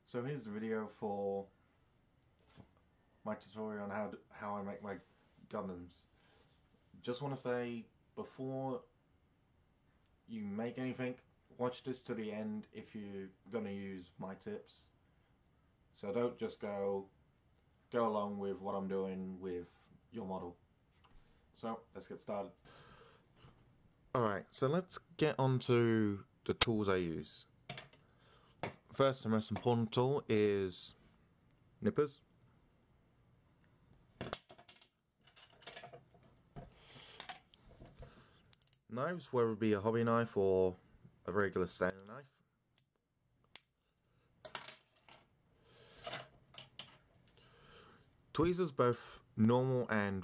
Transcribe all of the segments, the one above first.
So here's the video for my tutorial on how I make my Gundams. Just want to say, before you make anything, watch this to the end if you're going to use my tips. So don't just go along with what I'm doing with your model. So let's get started. Alright, so let's get on to the tools I use. First and most important tool is nippers. Knives, whether it be a hobby knife or a regular standard knife. Tweezers, both normal and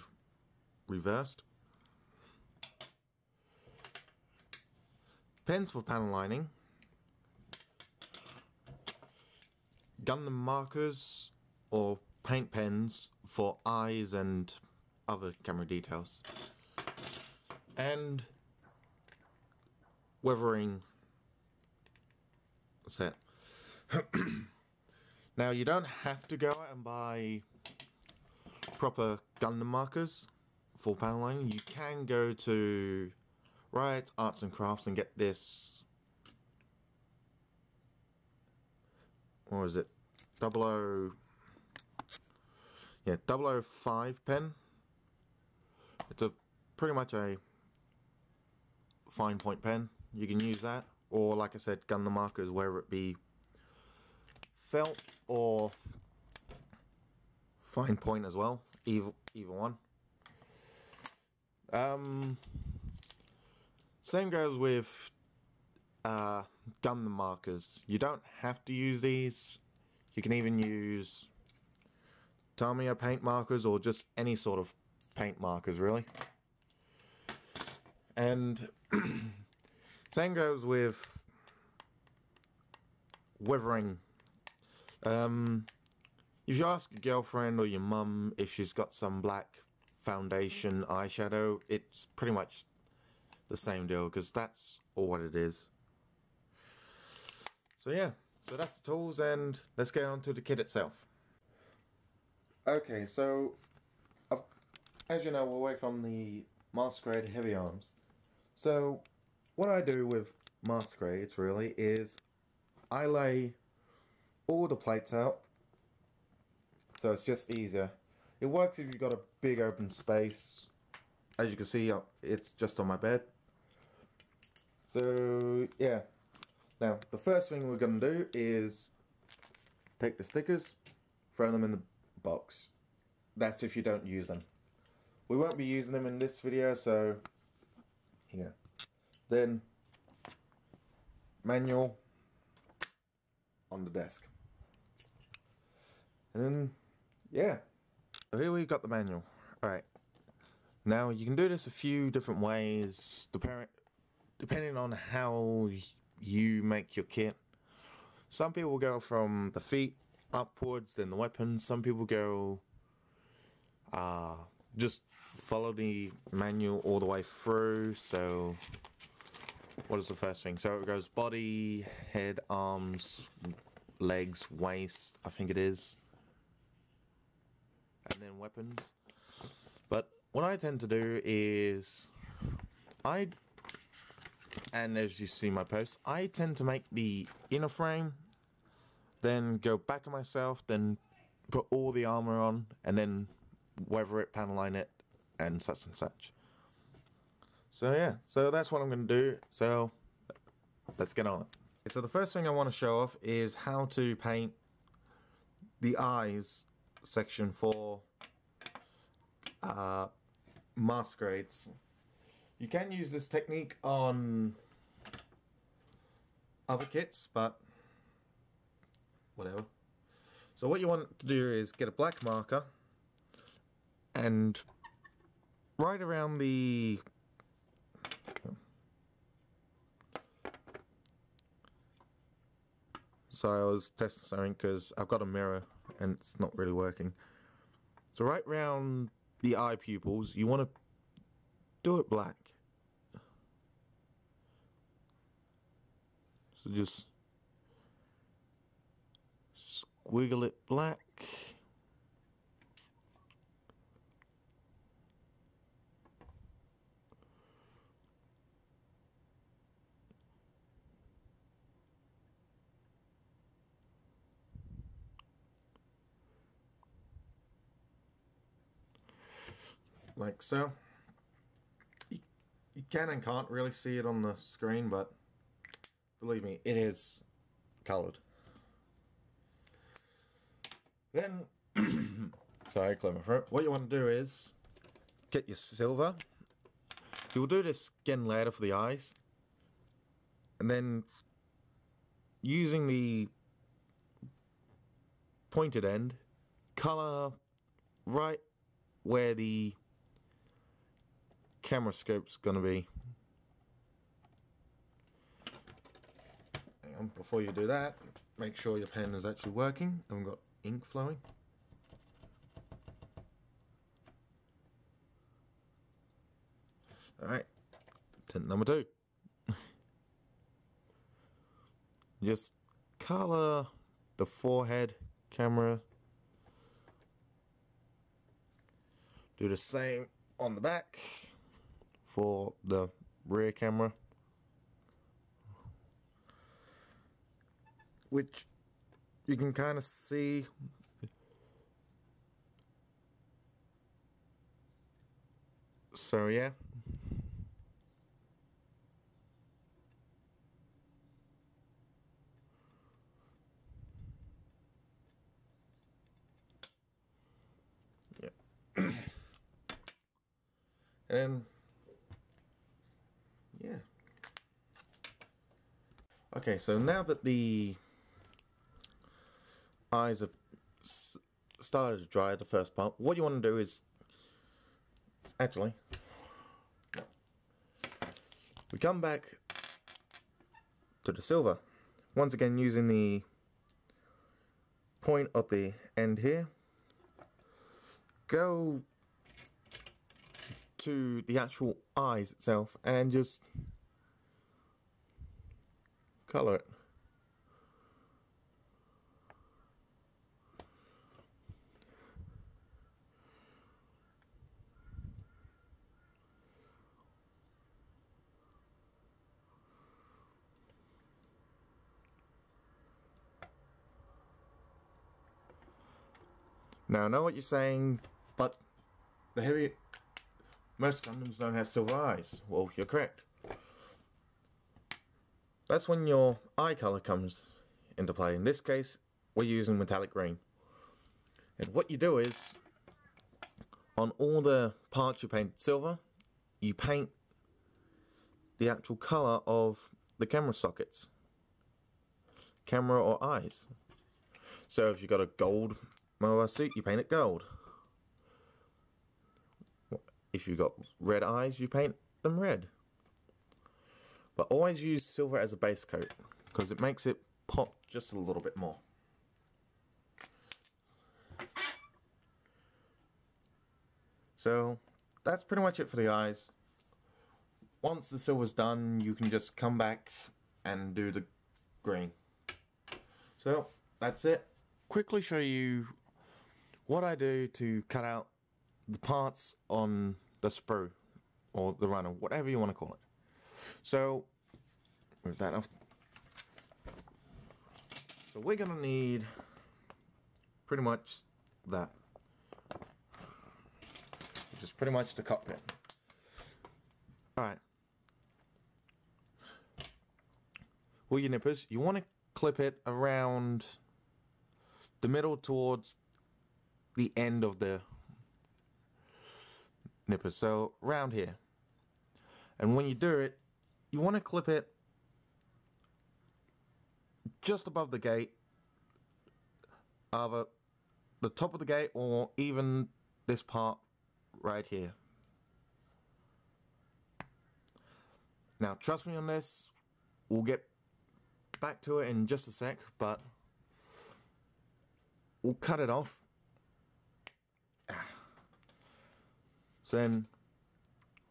reversed. Pens for panel lining. Gundam markers or paint pens for eyes and other camera details. And weathering set. Now, you don't have to go out and buy proper Gundam markers for panel lining. You can go to Riot Arts and Crafts and get this, or is it 00, yeah, 005 pen. It's a pretty much a fine point pen. You can use that, or like I said, Gundam markers, whether it be felt or fine point as well, either one. Same goes with Gundam markers. You don't have to use these. You can even use Tamiya paint markers or just any sort of paint markers, really. And same goes with weathering. If you ask your girlfriend or your mum if she's got some black foundation eyeshadow, it's pretty much the same deal, because that's all what it is. So yeah, so that's the tools, and let's get on to the kit itself. Okay, so as you know, we're working on the Masquerade Heavy Arms. So what I do with Masquerades really is I lay all the plates out, so it's just easier. It works if you've got a big open space. As you can see, it's just on my bed. So yeah, now the first thing we're going to do is take the stickers, throw them in the box. That's if you don't use them. We won't be using them in this video, so here. Then manual on the desk. And then yeah, so here we've got the manual. Alright, now you can do this a few different ways depending on how you make your kit. Some people go from the feet upwards, then the weapons. Some people go just follow the manual all the way through. So what is the first thing? So it goes body, head, arms, legs, waist, I think it is, and then weapons. But what I tend to do is and as you see my posts, I tend to make the inner frame, then go back on myself, then put all the armor on, and then weather it, panel line it, and such and such. So yeah, so that's what I'm going to do. So let's get on it. So the first thing I want to show off is how to paint the eyes section for Masquerades. You can use this technique on other kits, but whatever. So what you want to do is get a black marker and right around the so I was testing something because I've got a mirror and it's not really working. So right around the eye pupils, you want to do it black. So just wiggle it black. Like so. You can and can't really see it on the screen, but believe me, it is coloured. Then, sorry, clear my throat. What you want to do is get your silver. You'll do this again later for the eyes, and then using the pointed end, colour right where the camera scope's gonna be. Hang on, before you do that, make sure your pen is actually working and we've got ink flowing. Alright, tint number 2. Just colour the forehead camera. Do the same on the back for the rear camera, which you can kind of see. So yeah. And yeah. Okay, so now that the eyes have started to dry, the first part, what you want to do is actually we come back to the silver, once again using the point of the end here, go to the actual eyes itself and just color it. Now I know what you're saying, but most Gundams don't have silver eyes. Well, you're correct. That's when your eye color comes into play. In this case, we're using metallic green. And what you do is, on all the parts you painted silver, you paint the actual color of the camera sockets. Camera or eyes. So if you've got a gold mobile suit, you paint it gold. If you've got red eyes, you paint them red. But always use silver as a base coat, because it makes it pop just a little bit more. So that's pretty much it for the eyes. Once the silver's done, you can just come back and do the green. So that's it. Quickly show you what I do to cut out the parts on the sprue or the runner, whatever you want to call it. So move that off. So we're gonna need pretty much that, which is pretty much the cockpit. Alright. With your nippers, you want to clip it around the middle towards the end of the nipper, so around here. And when you do it, you want to clip it just above the gate, either the top of the gate or even this part right here. Now trust me on this, we'll get back to it in just a sec, but we'll cut it off. So then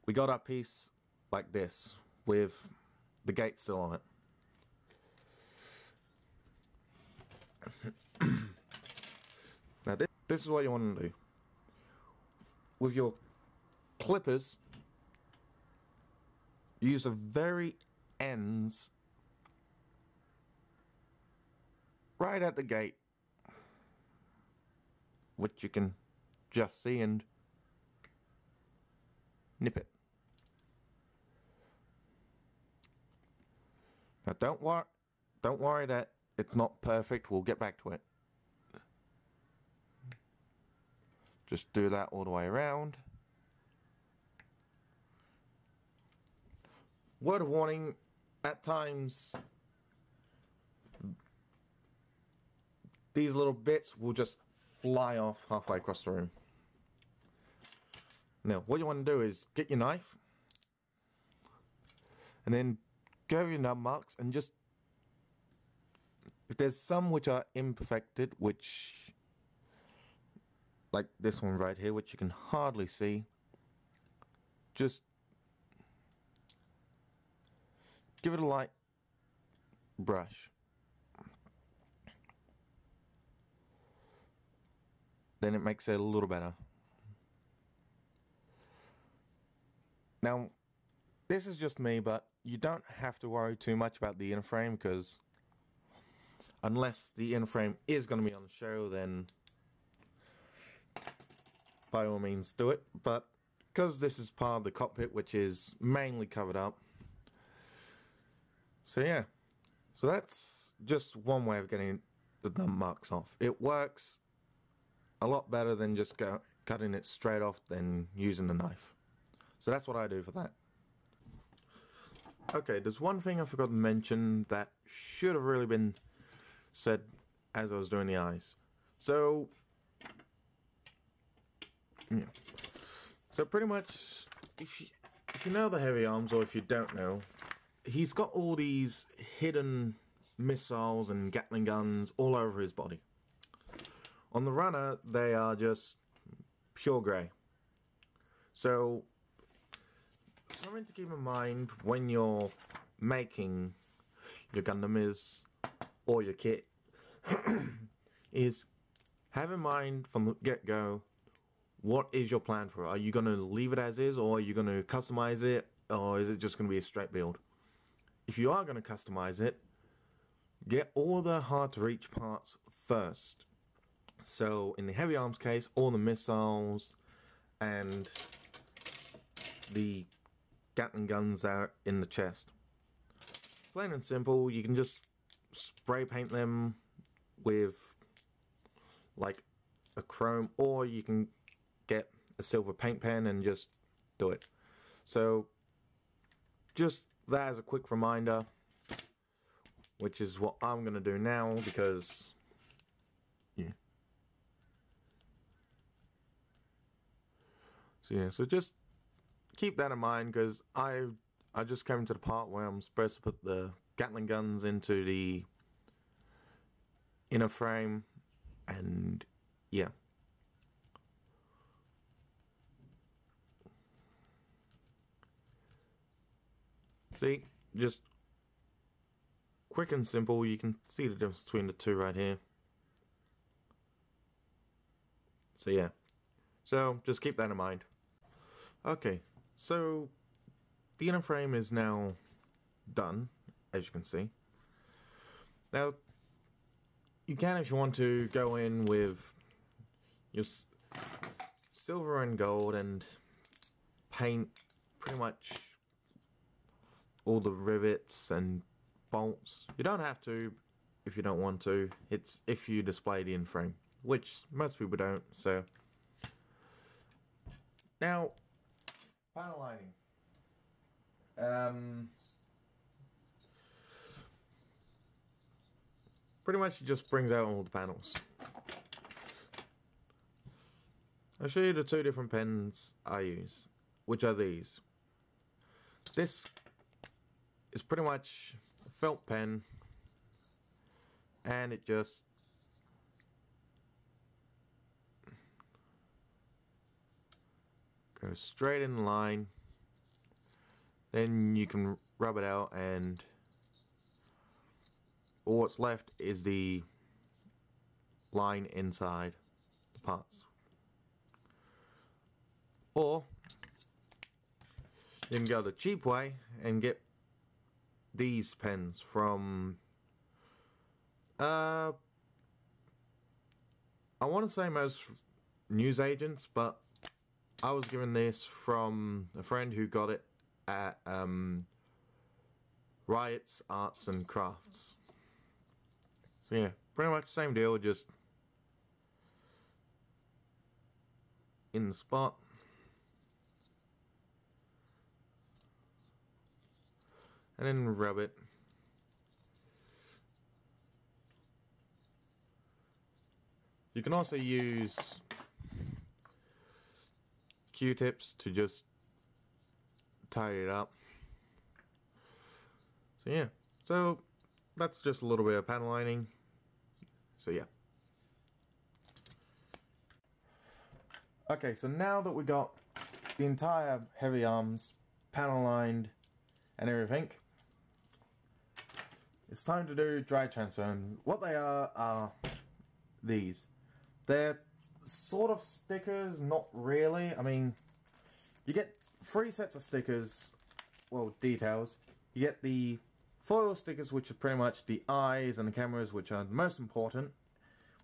we got our piece like this with the gate still on it. Now this is what you want to do. With your clippers, use the very ends right at the gate, which you can just see, and nip it. Now don't worry that it's not perfect, we'll get back to it. Just do that all the way around. Word of warning, at times these little bits will just fly off halfway across the room. Now what you want to do is get your knife and then go over your nub marks, and just, if there's some which are imperfected, which, like this one right here, which you can hardly see, just give it a light brush. Then it makes it a little better. Now, this is just me, but you don't have to worry too much about the inner frame, because unless the inner frame is going to be on the show, then by all means do it. But because this is part of the cockpit, which is mainly covered up, so yeah, so that's just one way of getting the nub marks off. It works a lot better than just cutting it straight off than using the knife. So that's what I do for that. Okay, there's one thing I forgot to mention that should have really been said as I was doing the eyes. So yeah, so pretty much if you know the heavy arms, or if you don't know, he's got all these hidden missiles and Gatling guns all over his body. On the runner, they are just pure grey. So something to keep in mind when you're making your Gundam or your kit is have in mind from the get-go, what is your plan for it? Are you going to leave it as is, or are you going to customize it, or is it just going to be a straight build? If you are going to customize it, get all the hard to reach parts first. So in the heavy arms case, all the missiles and the Gatling guns are in the chest. Plain and simple, you can just spray paint them with like a chrome, or you can get a silver paint pen and just do it. So just that as a quick reminder, which is what I'm going to do now, because yeah. So yeah, so just keep that in mind, because I just came to the part where I'm supposed to put the Gatling guns into the inner frame, and yeah. See, just quick and simple. You can see the difference between the two right here. So yeah, so just keep that in mind. Okay, so the inner frame is now done, as you can see. Now, you can, if you want to, go in with your silver and gold and paint pretty much all the rivets and bolts. You don't have to if you don't want to. It's if you display the in-frame, which most people don't. So now, panel lining. Pretty much it just brings out all the panels. I'll show you the two different pens I use, which are these. This is pretty much a felt pen, and it just goes straight in line. Then you can rub it out, and all what's left is the line inside. parts. Or you can go the cheap way and get these pens from I want to say most newsagents, but I was given this from a friend who got it at Riot's Arts and Crafts. So yeah, pretty much the same deal, just in the spot. And then rub it. You can also use Q-tips to just tidy it up. So yeah, so that's just a little bit of panel lining. So yeah. Okay, so now that we got the entire heavy arms panel lined and everything, it's time to do dry transfer. And what they are these. They're sort of stickers, not really. I mean, you get 3 sets of stickers, well, details. You get the foil stickers, which are pretty much the eyes and the cameras, which are the most important,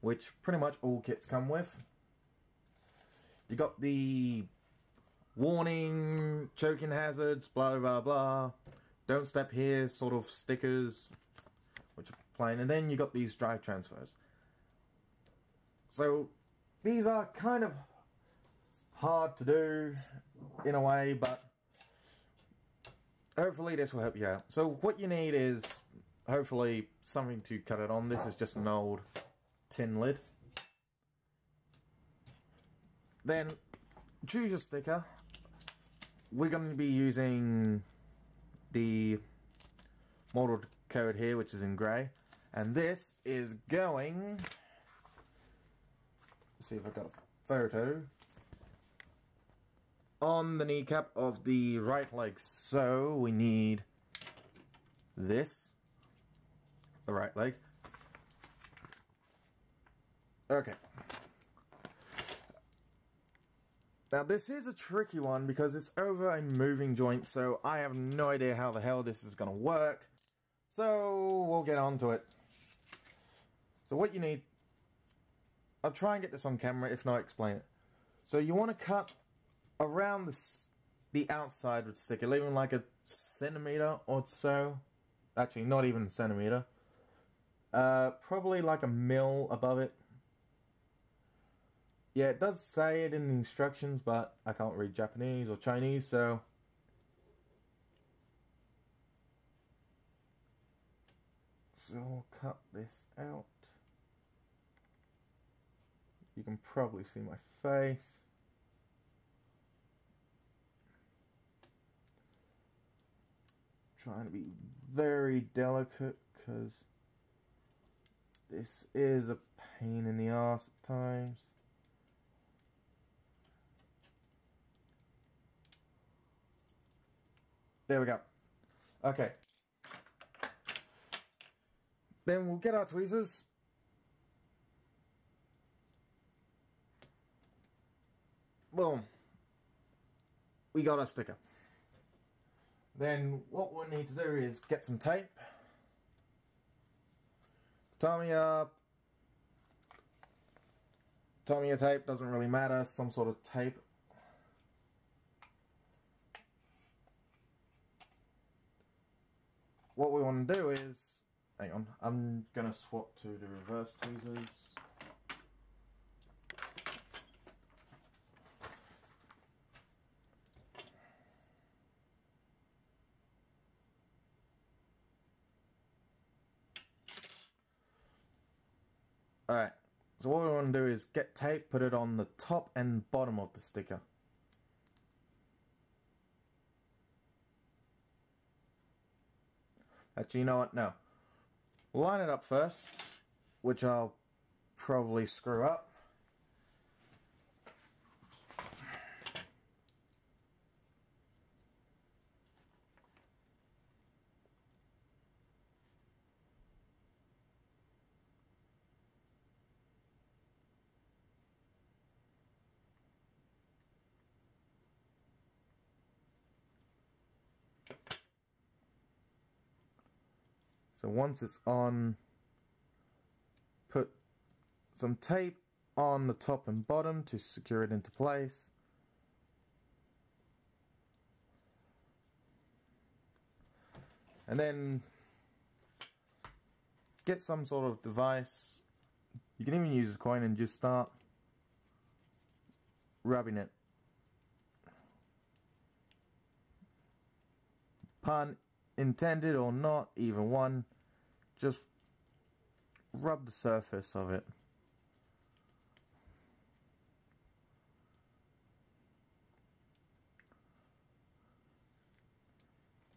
which pretty much all kits come with. You got the warning, choking hazards, blah blah blah, don't step here sort of stickers, which are plain, and then you got these dry transfers. So these are kind of hard to do in a way, but hopefully this will help you out. So what you need is hopefully something to cut it on. This is just an old tin lid. Then choose your sticker. We're going to be using the modeled code here, which is in grey, and this is going, let's see if I've got a photo, on the kneecap of the right leg. So we need this, the right leg. Okay. Now this is a tricky one because it's over a moving joint, so I have no idea how the hell this is going to work. So we'll get on to it. So what you need, I'll try and get this on camera, if not explain it. So you want to cut around the outside with the sticker, leaving like a centimeter or so. Actually, not even a centimeter. Probably like a mil above it. Yeah, it does say it in the instructions, but I can't read Japanese or Chinese, so... So I'll cut this out. You can probably see my face. Trying to be very delicate, because this is a pain in the ass at times. There we go. Okay. Then we'll get our tweezers. Boom. We got our sticker. Then what we'll need to do is get some tape. Tamiya tape, doesn't really matter, some sort of tape. What we want to do is, hang on, I'm going to swap to the reverse tweezers. Alright, so what we want to do is get tape, put it on the top and bottom of the sticker. Actually, you know what? No. We'll line it up first, which I'll probably screw up. So once it's on, put some tape on the top and bottom to secure it into place. And then get some sort of device. You can even use a coin and just start rubbing it. Pun intended or not, either one. Just rub the surface of it.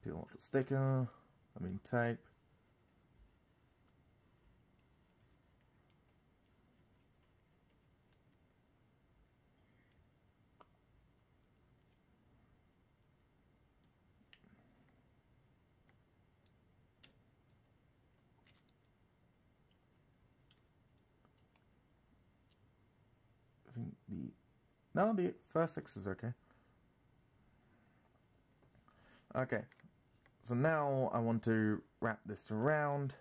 Peel off the sticker, tape. I think the first 6 is okay. Okay, so now I want to wrap this around.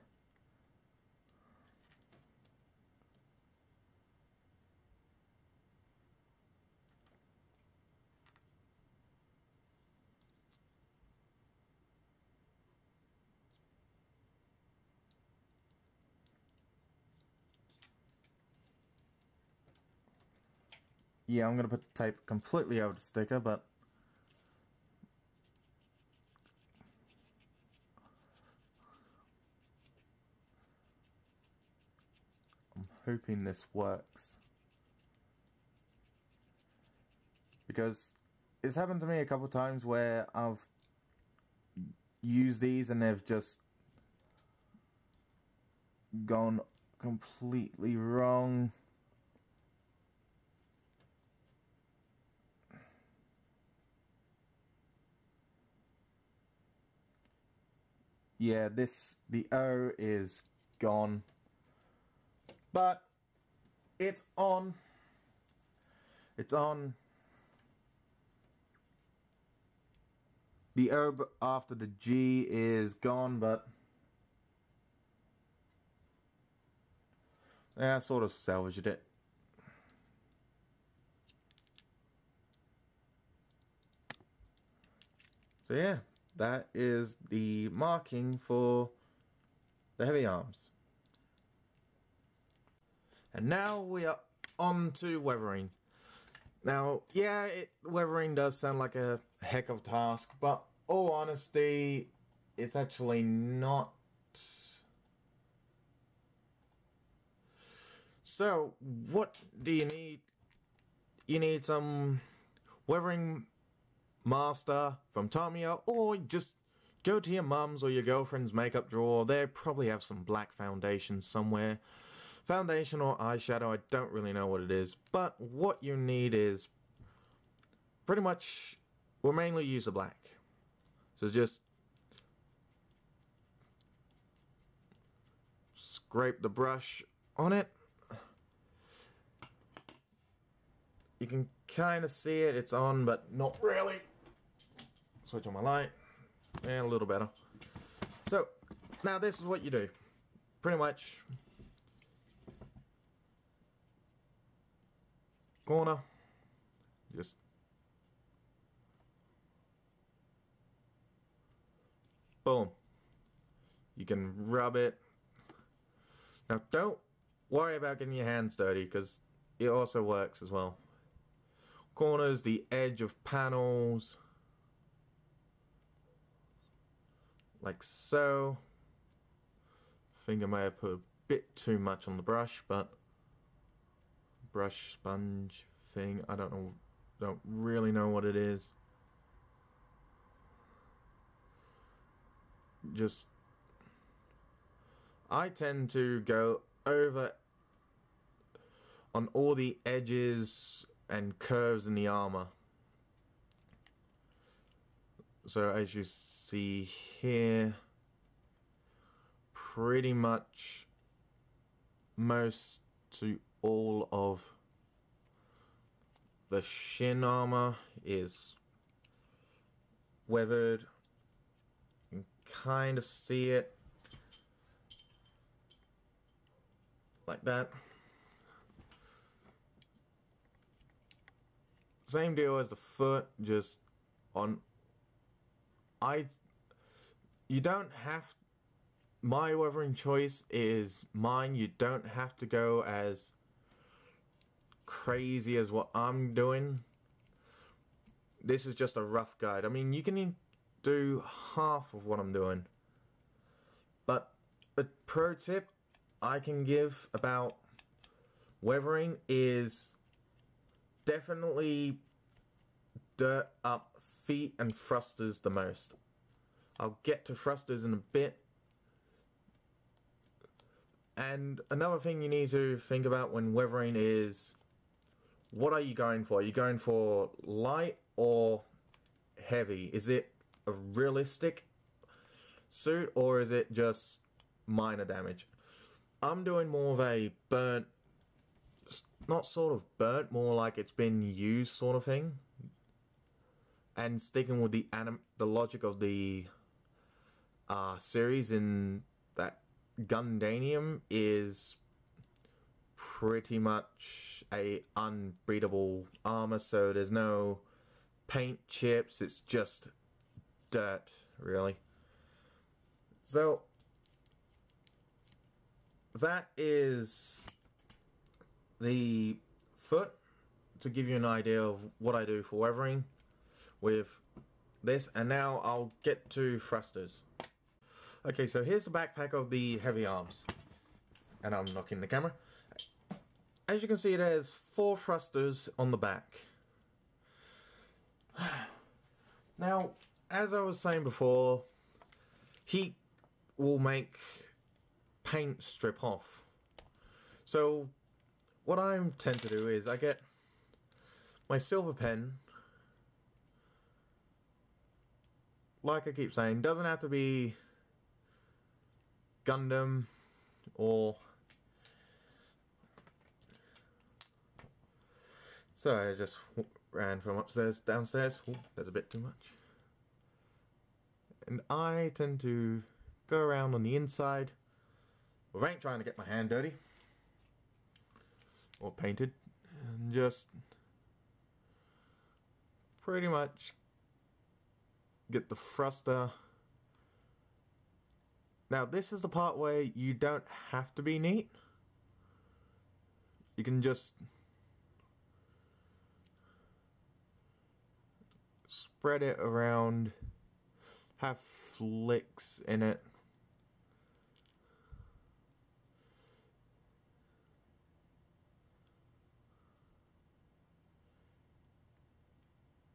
Yeah, I'm going to put the tape completely over the sticker, but I'm hoping this works. Because it's happened to me a couple of times where I've used these and they've just gone completely wrong. Yeah, the O is gone. But it's on. It's on. The O after the G is gone, but yeah, I sort of salvaged it. So yeah, that is the marking for the heavy arms. And now we are on to weathering. Now, yeah, weathering does sound like a heck of a task, but all honesty, it's actually not. So, what do you need? You need some weathering master from Tamiya, or just go to your mum's or your girlfriend's makeup drawer. They probably have some black foundation somewhere. Foundation or eyeshadow, I don't really know what it is, but what you need is pretty much, we'll mainly use a black. So just scrape the brush on it. You can kind of see it, it's on, but not really. Switch on my light, and a little better. So, now this is what you do. Pretty much, corner, just boom. You can rub it. Now don't worry about getting your hands dirty, because it also works as well. Corners, the edge of panels, like so. I think I may have put a bit too much on the brush, but brush sponge thing, I don't really know what it is. Just, I tend to go over on all the edges and curves in the armor. So as you see here, pretty much most to all of the shin armor is weathered. You can kind of see it. like that. Same deal as the foot, just on. You don't have. My weathering choice is mine. You don't have to go as crazy as what I'm doing. This is just a rough guide. I mean, you can do half of what I'm doing. But a pro tip I can give about weathering is definitely dirt up feet and thrusters the most. I'll get to thrusters in a bit. And another thing you need to think about when weathering is, what are you going for? Are you going for light or heavy? Is it a realistic suit or is it just minor damage? I'm doing more of a burnt, not sort of burnt, more like it's been used sort of thing. And sticking with the logic of the series in that Gundam is pretty much a unbeatable armor, so there's no paint chips, it's just dirt, really. So that is the foot, to give you an idea of what I do for weathering with this, and now I'll get to thrusters. Okay, so here's the backpack of the heavy arms, and I'm knocking the camera. As you can see, there's 4 thrusters on the back. Now, as I was saying before, heat will make paint strip off. So what I tend to do is I get my silver pen. Like I keep saying, doesn't have to be Gundam or... So I just ran from upstairs downstairs. Ooh, there's a bit too much. And I tend to go around on the inside. Well, I ain't trying to get my hand dirty or painted, and just pretty much get the thruster. Now this is the part where you don't have to be neat. You can just spread it around, have flicks in it.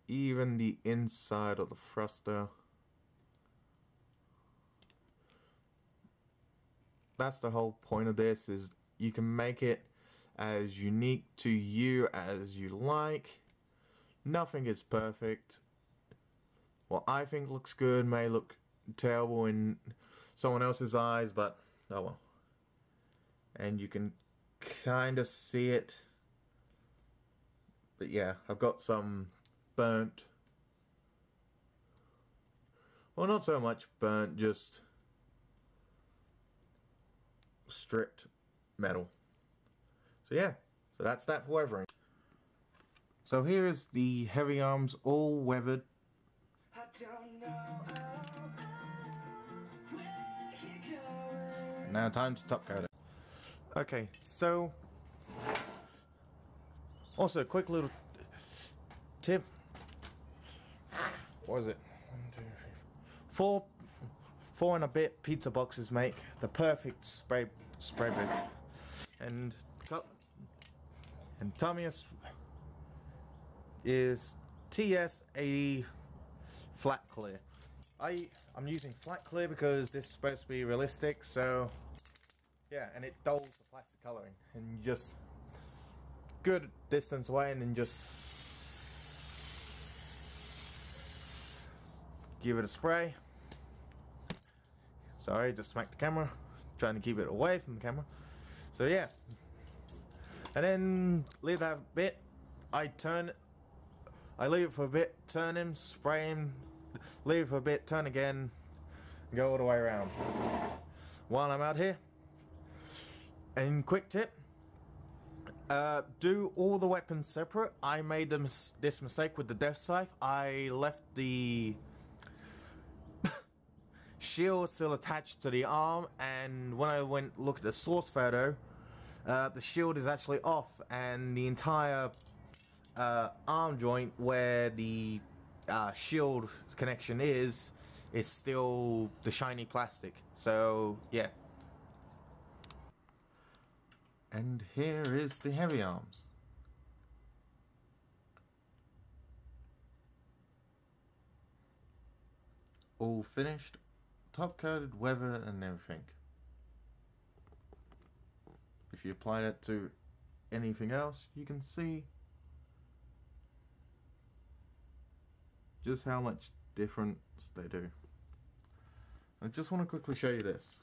Even the inside of the thruster. That's the whole point of this, is you can make it as unique to you as you like. Nothing is perfect. What I think looks good may look terrible in someone else's eyes, but oh well. And you can kind of see it. But yeah, I've got some burnt, well, not so much burnt, just stripped metal. So yeah, so that's that for weathering. So here is the heavy arms all weathered. And now time to top coat it. Okay, so also quick little tip. What is it? 1, 2, 3, 4 and a bit pizza boxes make the perfect spray bed. And Tamiya's is TS80 flat clear. I'm using flat clear because this is supposed to be realistic, so yeah, and it dulls the plastic coloring, and you just good distance away and then just give it a spray. Sorry, just smacked the camera. Trying to keep it away from the camera. So yeah. And then leave that a bit. I leave it for a bit, turn him, spray him, leave it for a bit, turn again, go all the way around. While I'm out here, And quick tip, do all the weapons separate. I made this mistake with the Death Scythe. I left the shield still attached to the arm, and when I went look at the source photo, the shield is actually off, and the entire arm joint where the shield connection is still the shiny plastic. So yeah. And here is the heavy arms. All finished, top coated, weathered and everything. If you apply that to anything else, you can see just how much difference they do. I just want to quickly show you this.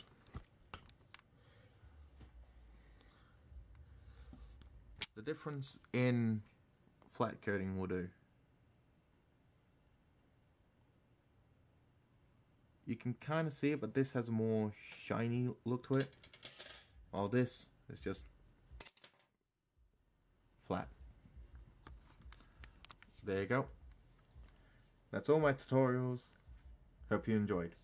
The difference in flat coating will do. You can kind of see it, but this has a more shiny look to it, while this is just flat. There you go. That's all my tutorials. Hope you enjoyed.